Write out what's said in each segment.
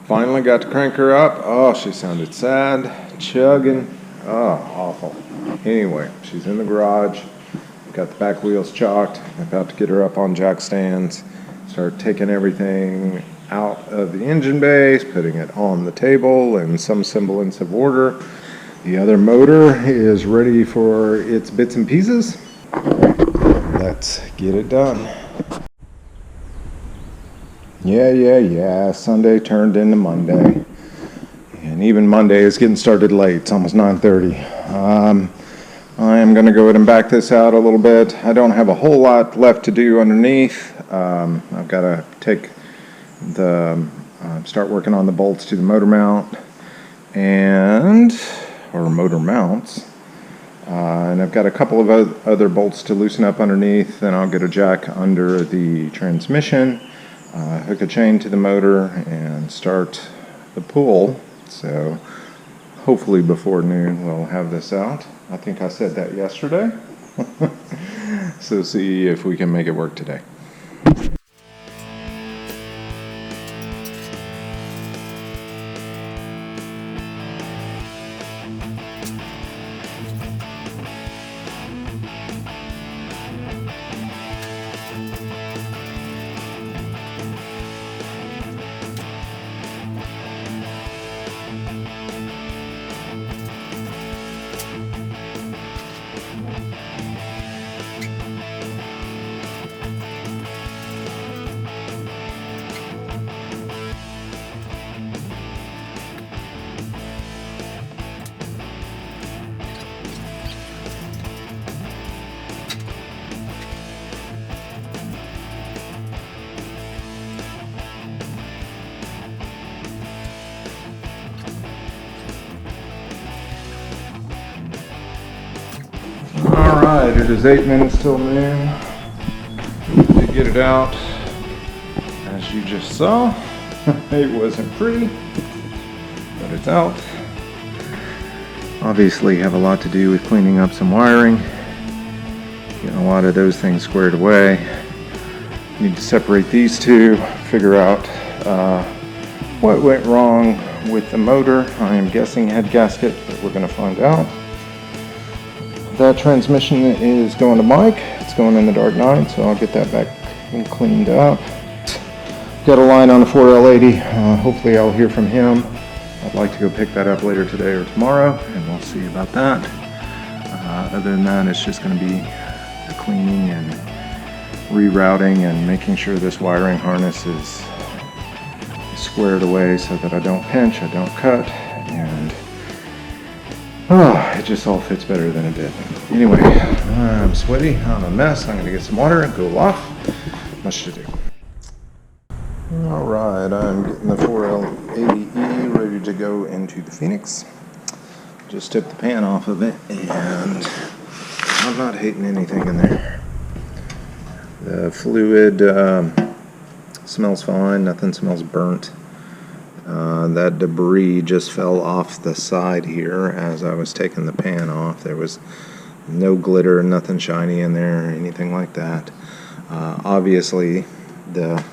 Finally got to crank her up. Oh, she sounded sad, chugging. Oh, awful. Anyway, she's in the garage. Got the back wheels chalked. About to get her up on jack stands. Start taking everything out of the engine base, putting it on the table in some semblance of order. The other motor is ready for its bits and pieces. Let's get it done. Yeah. Sunday turned into Monday. And even Monday is getting started late. It's almost 9:30. I am going to go ahead and back this out a little bit. I don't have a whole lot left to do underneath. I've got to take start working on the bolts to the motor mount or motor mounts. And I've got a couple of other bolts to loosen up underneath. Then I'll get a jack under the transmission, hook a chain to the motor, and start the pull. So hopefully before noon we'll have this out. I think I said that yesterday. So see if we can make it work today. Alright, it is 8 minutes till noon. To get it out, as you just saw, it wasn't pretty, but it's out. Obviously have a lot to do with cleaning up some wiring, getting a lot of those things squared away. Need to separate these two, figure out what went wrong with the motor. I am guessing head gasket, but we're going to find out. That transmission is going to Mike. It's going in the dark night, so I'll get that back and cleaned up. Got a line on the 4L80. Hopefully I'll hear from him. I'd like to go pick that up later today or tomorrow, and we'll see about that. Other than that, it's just going to be the cleaning and rerouting and making sure this wiring harness is squared away so that I don't pinch, I don't cut, and it just all fits better than it did. Anyway, I'm sweaty, I'm a mess. I'm going to get some water and cool off. Much to do. Alright, I'm getting the 4L80E ready to go into the Phoenix. Just took the pan off of it, and I'm not hating anything in there. The fluid smells fine, nothing smells burnt. That debris just fell off the side here as I was taking the pan off. There was no glitter, nothing shiny in there or anything like that. Obviously, the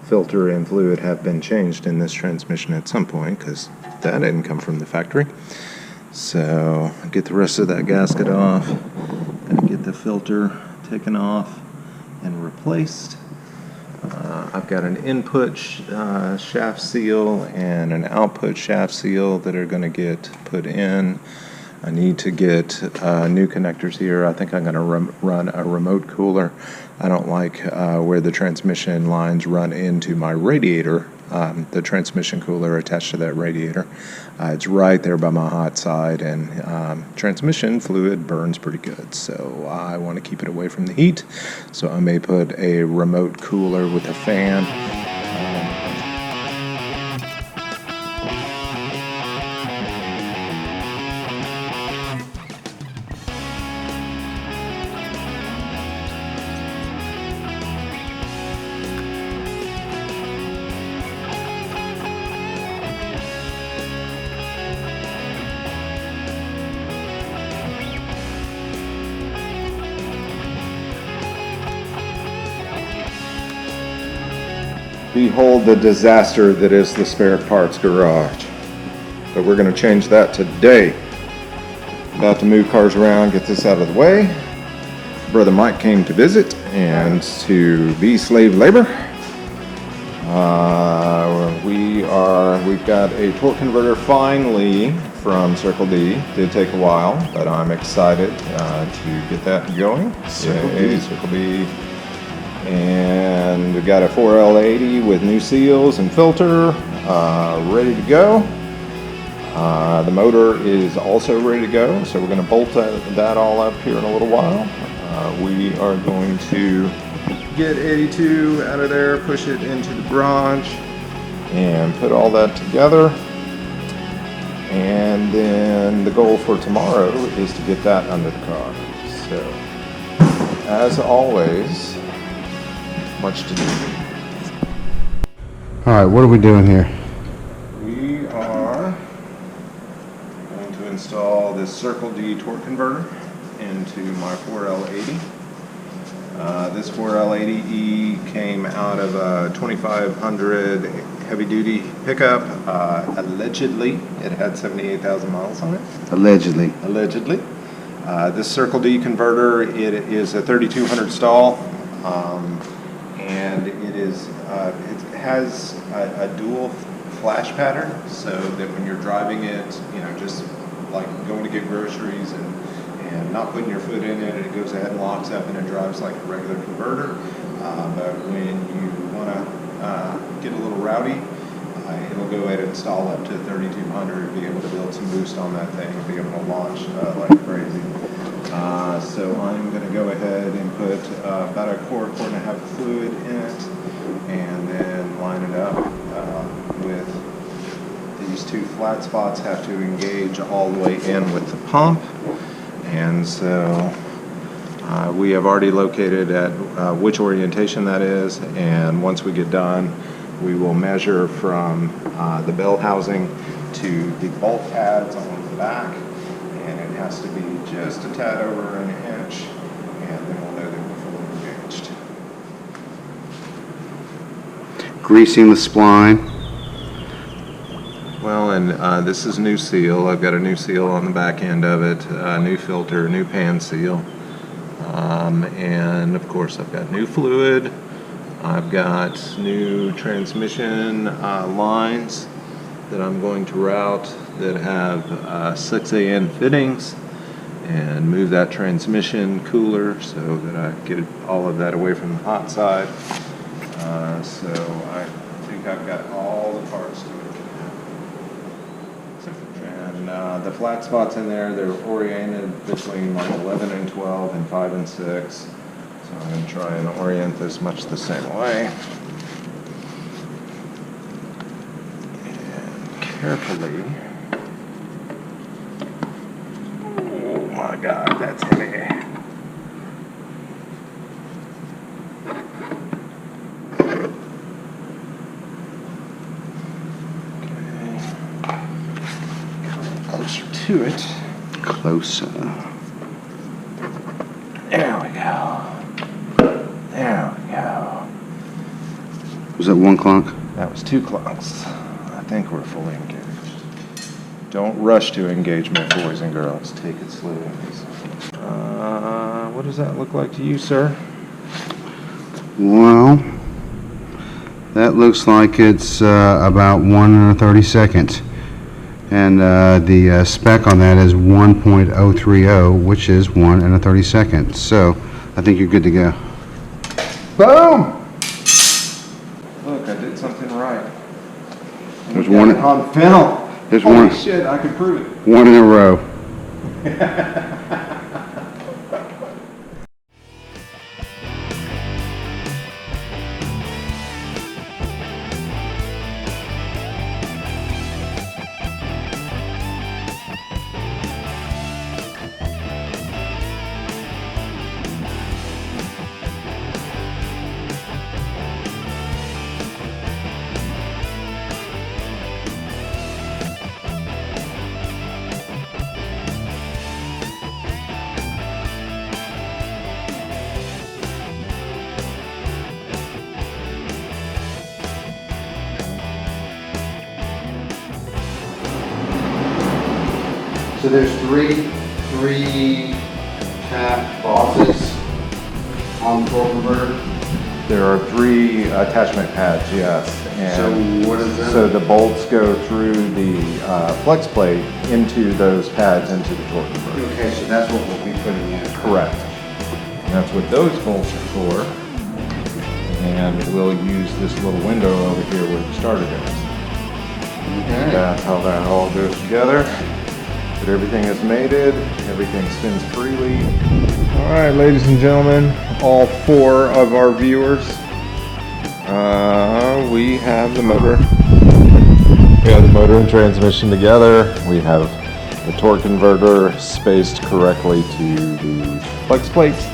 filter and fluid have been changed in this transmission at some point because that didn't come from the factory. So get the rest of that gasket off and get the filter taken off and replaced. I've got an input shaft seal and an output shaft seal that are going to get put in. I need to get new connectors here. I think I'm going to run a remote cooler. I don't like where the transmission lines run into my radiator, the transmission cooler attached to that radiator. It's right there by my hot side, and transmission fluid burns pretty good, so I want to keep it away from the heat. So I may put a remote cooler with a fan. behold the disaster that is the spare parts garage. But we're going to change that today. About to move cars around, get this out of the way. Brother Mike came to visit and to be slave labor. We've got a torque converter finally from Circle D. Did take a while, but I'm excited to get that going. Circle D. And we've got a 4L80 with new seals and filter ready to go. The motor is also ready to go, so we're going to bolt that all up here in a little while. We are going to get 82 out of there, push it into the garage, and put all that together. And then the goal for tomorrow is to get that under the car. So, as always, much to do. Alright, what are we doing here? We are going to install this Circle D torque converter into my 4L80. This 4L80E came out of a 2500 heavy duty pickup. Allegedly, it had 78,000 miles on it. Allegedly. This Circle D converter, it is a 3200 stall, and it has a dual flash pattern, so that when you're driving it, just like going to get groceries and not putting your foot in it, it goes ahead and locks up and it drives like a regular converter. But when you want to get a little rowdy, it'll go ahead and install up to 3200, be able to build some boost on that thing, be able to launch like crazy. So I'm going to go ahead and put about a quart and a half of fluid in it, and then line it up with these two flat spots. Have to engage all the way in with the pump. And so we have already located at which orientation that is, and once we get done, we will measure from the bell housing to the bolt pads on the back, and it has to be just a tad over an inch, and then we'll know that we're fully engaged. Greasing the spline. Well, and this is new seal. I've got a new seal on the back end of it, new filter, new pan seal, and of course I've got new fluid. I've got new transmission lines that I'm going to route that have 6AN fittings, and move that transmission cooler so that I get all of that away from the hot side. So I think I've got all the parts to it. And the flat spots in there, they're oriented between like 11 and 12 and 5 and 6. So I'm going to try and orient this much the same way. And carefully. Oh my God, that's heavy. To it. Closer. There we go. Was that one clunk? That was 2 clunks. I think we're fully engaged. Don't rush to engagement, boys and girls. Take it slow. What does that look like to you, sir? Well, that looks like it's about 1 1/32. And the spec on that is 1.030, which is 1 1/32. So I think you're good to go. Boom! Look, I did something right. There's one on film. There's Holy one. Shit, I could prove it. One in a row. So there's three tap bosses on the torque converter. There are 3 attachment pads, yes. And So what is that? so the bolts go through the flex plate into those pads into the torque converter. Okay, so that's what we'll be putting in. Correct. And that's what those bolts are for. And we'll use this little window over here where the starter is. Okay. That's how that all goes together. But everything is mated, everything spins freely. All right, ladies and gentlemen, all 4 of our viewers, we have the motor. We have the motor and transmission together. We have the torque converter spaced correctly to the flex plates.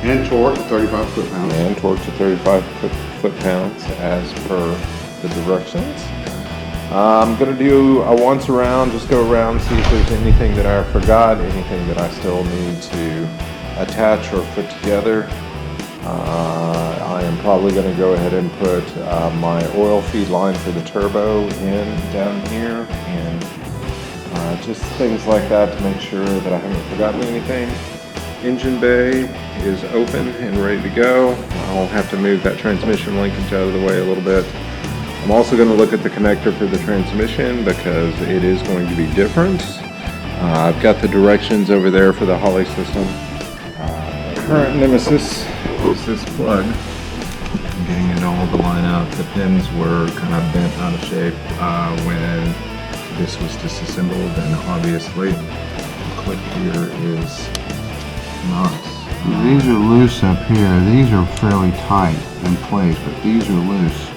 And torque to 35 foot-pounds. And torque to 35 foot-pounds as per the directions. I'm going to do a once around, just go around, see if there's anything that I forgot, anything that I still need to attach or put together. I am probably going to go ahead and put my oil feed line for the turbo in down here, and just things like that to make sure that I haven't forgotten anything. Engine bay is open and ready to go. I'll have to move that transmission linkage out of the way a little bit. I'm also going to look at the connector for the transmission because it is going to be different. I've got the directions over there for the Holley system. Current nemesis is this plug. I'm getting it all to line up. The pins were kind of bent out of shape when this was disassembled, and obviously the clip here is not. These are loose up here. These are fairly tight in place, but these are loose.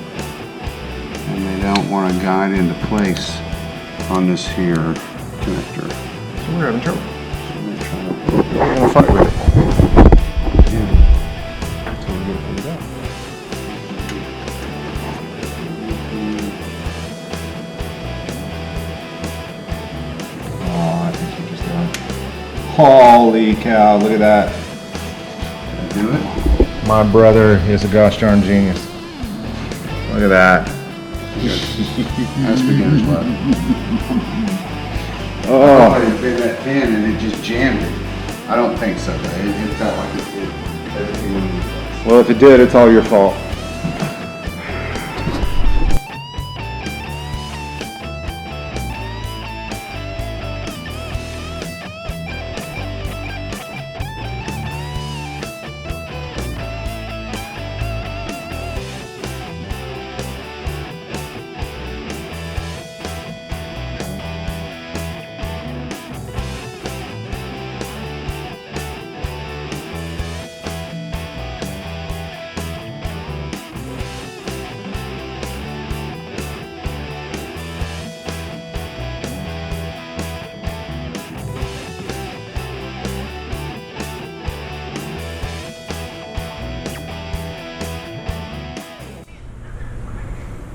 And they don't want to guide into place on this here connector. So we're having trouble. So We're going to fight with it. Until we get it figured out. Oh, I think you just done. Holy cow, look at that. do it. My brother is a gosh darn genius. Look at that. That's beginner's luck. Oh. I had been that pin and it just jammed it. I don't think so. It felt like it did. Everything went into place. Well, if it did, it's all your fault.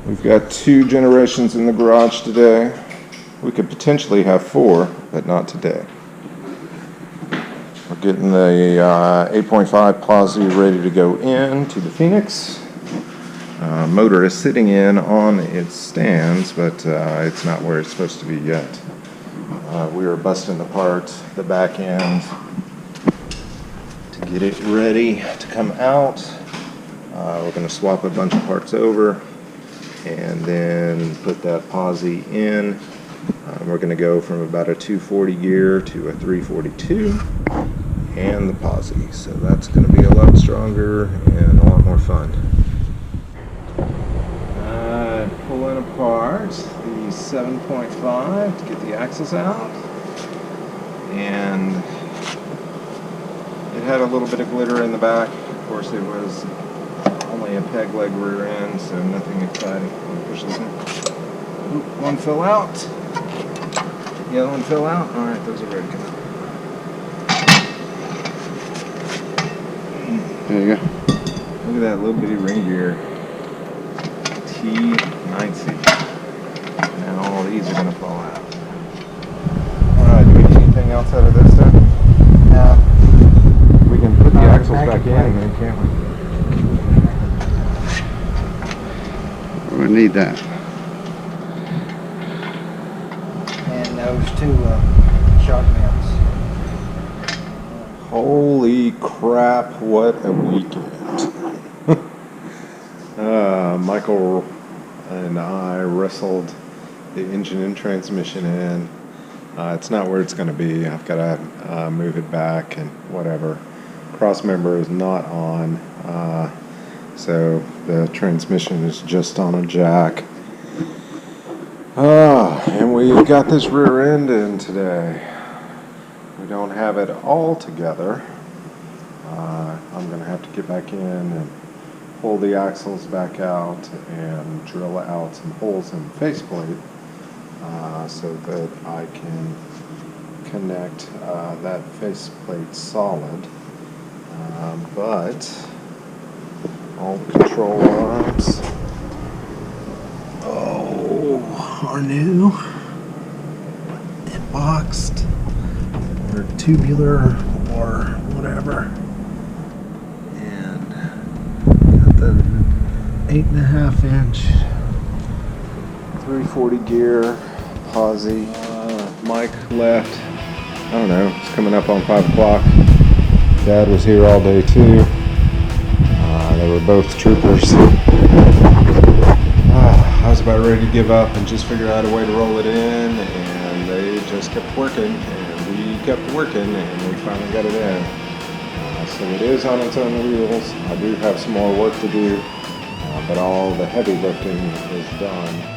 We've got 2 generations in the garage today. We could potentially have 4, but not today. We're getting the 8.5 Posi ready to go into the Phoenix. Motor is sitting in on its stands, but it's not where it's supposed to be yet. We are busting apart the back end to get it ready to come out. We're going to swap a bunch of parts over and then put that Posi in. We're going to go from about a 240 gear to a 342 and the Posi. So that's going to be a lot stronger and a lot more fun. Pulling apart the 7.5 to get the axles out. And it had a little bit of glitter in the back. Of course, it was only a peg leg rear end, so nothing exciting. I'm gonna push this in. Oop, one fell out. The other one fell out. All right, those are ready to come out. There you go. Look at that little bitty ring gear. T90. Now all these are gonna fall out. All right, do we get anything else out of this then? No. We can put the axles back in, then, can't we? We need that. And those two shot mats. Holy crap, what a weekend. Michael and I wrestled the engine and transmission in. It's not where it's going to be. I've got to move it back and whatever. Cross member is not on, so the transmission is just on a jack. And we got this rear end in today. We don't have it all together. I'm going to have to get back in and pull the axles back out and drill out some holes in the faceplate so that I can connect that faceplate solid. But all the control arms are new, emboxed, or tubular, or whatever. And got the 8.5 inch 340 gear posi. Mike left, I don't know, it's coming up on 5 o'clock. Dad was here all day too. They were both troopers. I was about ready to give up and just figure out a way to roll it in, and they just kept working, and we kept working, and we finally got it in. So it is on its own wheels. I do have some more work to do, but all the heavy lifting is done.